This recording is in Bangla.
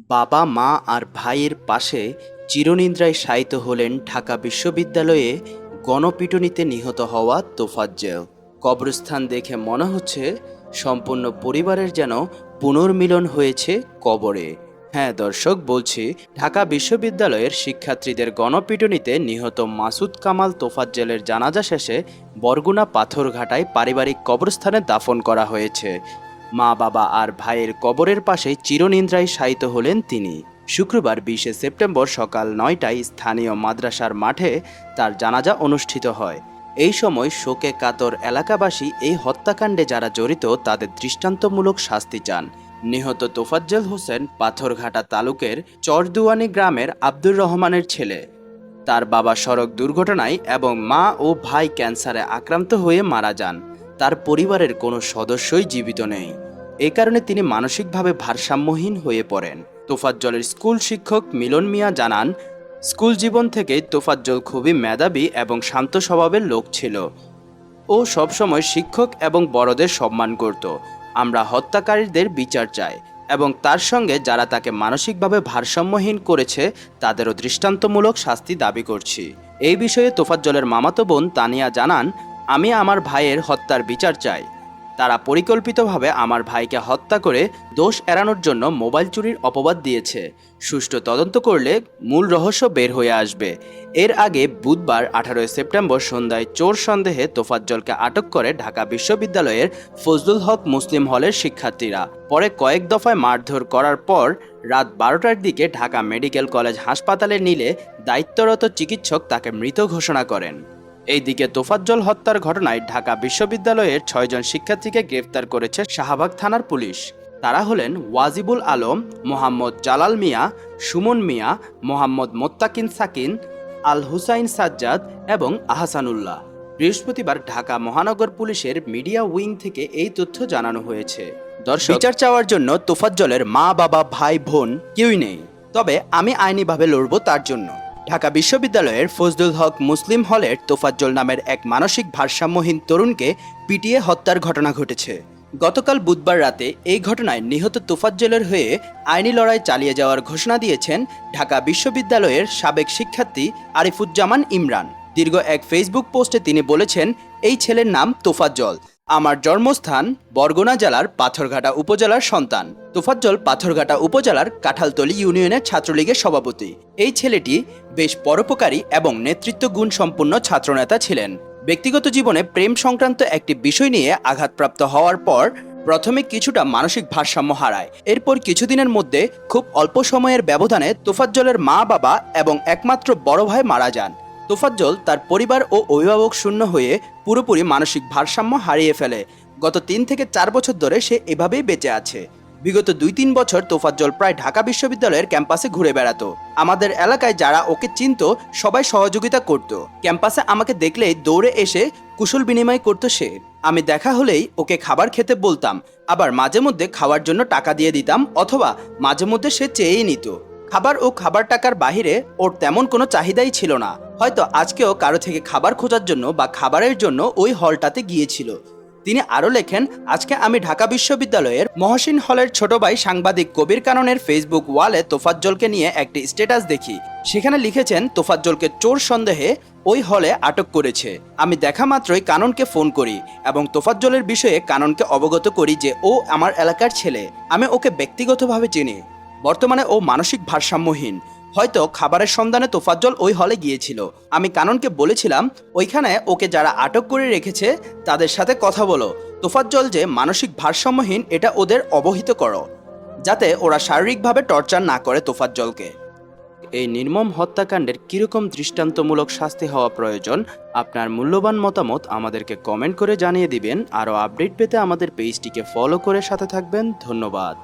বাবা মা আর ভাইয়ের পাশে চিরনিদ্রায় শায়িত হলেন ঢাকা বিশ্ববিদ্যালয়ে গণপিটুনিতে নিহত হওয়া তোফাজ্জেল। কবরস্থান দেখে মনে হচ্ছে সম্পূর্ণ পরিবারের যেন পুনর্মিলন হয়েছে কবরে। হ্যাঁ দর্শক, বলছি ঢাকা বিশ্ববিদ্যালয়ের শিক্ষার্থীদের গণপিটুনিতে নিহত মাসুদ কামাল তোফাজ্জেলের জানাজা শেষে বরগুনা পাথরঘাটায় পারিবারিক কবরস্থানে দাফন করা হয়েছে। মা বাবা আর ভাইয়ের কবরের পাশে চিরনিদ্রায় শায়িত হলেন তিনি। শুক্রবার 20 সেপ্টেম্বর সকাল 9টায় স্থানীয় মাদ্রাসার মাঠে তার জানাজা অনুষ্ঠিত হয়। এই সময় শোকে কাতর এলাকাবাসী এই হত্যাকাণ্ডে যারা জড়িত তাদের দৃষ্টান্তমূলক শাস্তি চান। নিহত তোফাজ্জেল হোসেন পাথরঘাটা তালুকের চরদুয়ানি গ্রামের আব্দুর রহমানের ছেলে। তার বাবা সড়ক দুর্ঘটনায় এবং মা ও ভাই ক্যান্সারে আক্রান্ত হয়ে মারা যান। তার পরিবারের কোনো সদস্যই জীবিত নেই। এ কারণে তিনি মানসিকভাবে ভারসাম্যহীন হয়ে পড়েন। তোফাজ্জলের স্কুল শিক্ষক মিলন মিয়া জানান, স্কুল জীবন থেকেই তোফাজ্জল খুবই মেধাবী এবং শান্ত স্বভাবের লোক ছিল। ও সবসময় শিক্ষক এবং বড়দের সম্মান করত। আমরা হত্যাকারীদের বিচার চাই এবং তার সঙ্গে যারা তাকে মানসিকভাবে ভারসাম্যহীন করেছে তাদেরও দৃষ্টান্তমূলক শাস্তি দাবি করছি। এই বিষয়ে তোফাজ্জলের মামাতো বোন তানিয়া জানান, আমি আমার ভাইয়ের হত্যার বিচার চাই। তারা পরিকল্পিতভাবে আমার ভাইকে হত্যা করে দোষ এড়ানোর জন্য মোবাইল চুরির অপবাদ দিয়েছে। সুষ্ঠু তদন্ত করলে মূল রহস্য বের হয়ে আসবে। এর আগে বুধবার 18 সেপ্টেম্বর সন্ধ্যায় চোর সন্দেহে তোফাজ্জলকে আটক করে ঢাকা বিশ্ববিদ্যালয়ের ফজলুল হক মুসলিম হলের শিক্ষার্থীরা। পরে কয়েক দফায় মারধর করার পর রাত 12টার দিকে ঢাকা মেডিকেল কলেজ হাসপাতালে নিলে দায়িত্বরত চিকিৎসক তাকে মৃত ঘোষণা করেন। এইদিকে তোফাজ্জল হত্যার ঘটনায় ঢাকা বিশ্ববিদ্যালয়ের 6 জন শিক্ষার্থীকে গ্রেফতার করেছে শাহবাগ থানার পুলিশ। তারা হলেন ওয়াজিবুল আলম, মোহাম্মদ জালাল মিয়া, সুমন মিয়া, মোহাম্মদ মোত্তাকিন সাকিন, আল হুসাইন সাজ্জাদ এবং আহসানুল্লাহ। বৃহস্পতিবার ঢাকা মহানগর পুলিশের মিডিয়া উইং থেকে এই তথ্য জানানো হয়েছে। দর্শক, বিচার চাওয়ার জন্য তোফাজ্জলের মা বাবা ভাই বোন কেউই নেই, তবে আমি আইনিভাবে লড়ব তার জন্য। ঢাকা বিশ্ববিদ্যালয়ের ফজলুল হক মুসলিম হলের তোফাজ্জল নামের এক মানসিক ভারসাম্যহীন তরুণকে পিটিয়ে হত্যার ঘটনা ঘটেছে। গতকাল বুধবার রাতে এই ঘটনায় নিহত তোফাজ্জলের হয়ে আইনি লড়াই চালিয়ে যাওয়ার ঘোষণা দিয়েছেন ঢাকা বিশ্ববিদ্যালয়ের সাবেক শিক্ষার্থী আরিফুজ্জামান ইমরান। দীর্ঘ এক ফেসবুক পোস্টে তিনি বলেছেন, এই ছেলের নাম তোফাজ্জল। আমার জন্মস্থান বরগুনা জেলার পাথরঘাটা উপজেলার সন্তান। তোফাজ্জল পাথরঘাটা উপজেলার কাঁঠালতলী ইউনিয়নের ছাত্রলীগের সভাপতি। এই ছেলেটি বেশ পরোপকারী এবং নেতৃত্ব গুণ সম্পন্ন ছাত্রনেতা ছিলেন। ব্যক্তিগত জীবনে প্রেম সংক্রান্ত একটি বিষয় নিয়ে আঘাতপ্রাপ্ত হওয়ার পর প্রথমে কিছুটা মানসিক ভারসাম্য হারায়। এরপর কিছুদিনের মধ্যে খুব অল্প সময়ের ব্যবধানে তোফাজ্জলের মা বাবা এবং একমাত্র বড় ভাই মারা যান। তোফাজ্জল তার পরিবার ও অভিভাবক শূন্য হয়ে পুরোপুরি মানসিক ভারসাম্য হারিয়ে ফেলে। গত 3 থেকে 4 বছর ধরে সে এভাবেই বেঁচে আছে। বিগত 2-3 বছর তোফাজ্জল প্রায় ঢাকা বিশ্ববিদ্যালয়ের ক্যাম্পাসে ঘুরে বেড়াতো। আমাদের এলাকায় যারা ওকে চিনত সবাই সহযোগিতা করত। ক্যাম্পাসে আমাকে দেখলেই দৌড়ে এসে কুশল বিনিময় করত সে। আমি দেখা হলেই ওকে খাবার খেতে বলতাম, আবার মাঝে মধ্যে খাওয়ার জন্য টাকা দিয়ে দিতাম, অথবা মাঝে মধ্যে সে চেয়েই নিত। খাবার ও খাবার টাকার বাহিরে ওর তেমন কোনো চাহিদাই ছিল না। হয়তো আজকেও কারো থেকে খাবার খোঁজার জন্য বা খাবারের জন্য ওই হলটাতে গিয়েছিল। তিনি আরও লেখেন, আজকে আমি ঢাকা বিশ্ববিদ্যালয়ের মহসিন হলের ছোট ভাই সাংবাদিক কবির কাননের ফেসবুক ওয়ালে তোফাজ্জলকে নিয়ে একটি স্ট্যাটাস দেখি। সেখানে লিখেছেন, তোফাজ্জলকে চোর সন্দেহে ওই হলে আটক করেছে। আমি দেখা মাত্রই কাননকে ফোন করি এবং তোফাজ্জলের বিষয়ে কাননকে অবগত করি যে ও আমার এলাকার ছেলে। আমি ওকে ব্যক্তিগতভাবে চিনি। বর্তমানে ও মানসিক ভারসাম্যহীন। হয়তো খাবারের সন্ধানে তোফাজ্জল ওই হলে গিয়েছিল। আমি কাননকে বলেছিলাম, ওইখানে ওকে যারা আটক করে রেখেছে তাদের সাথে কথা বলো। তোফাজ্জল যে মানসিক ভারসাম্যহীন এটা ওদের অবহিত করো, যাতে ওরা শারীরিকভাবে টর্চার না করে তোফাজ্জলকে। এই নির্মম হত্যাকাণ্ডের কীরকম দৃষ্টান্তমূলক শাস্তি হওয়া প্রয়োজন, আপনার মূল্যবান মতামত আমাদেরকে কমেন্ট করে জানিয়ে দিবেন। আরও আপডেট পেতে আমাদের পেজটিকে ফলো করে সাথে থাকবেন। ধন্যবাদ।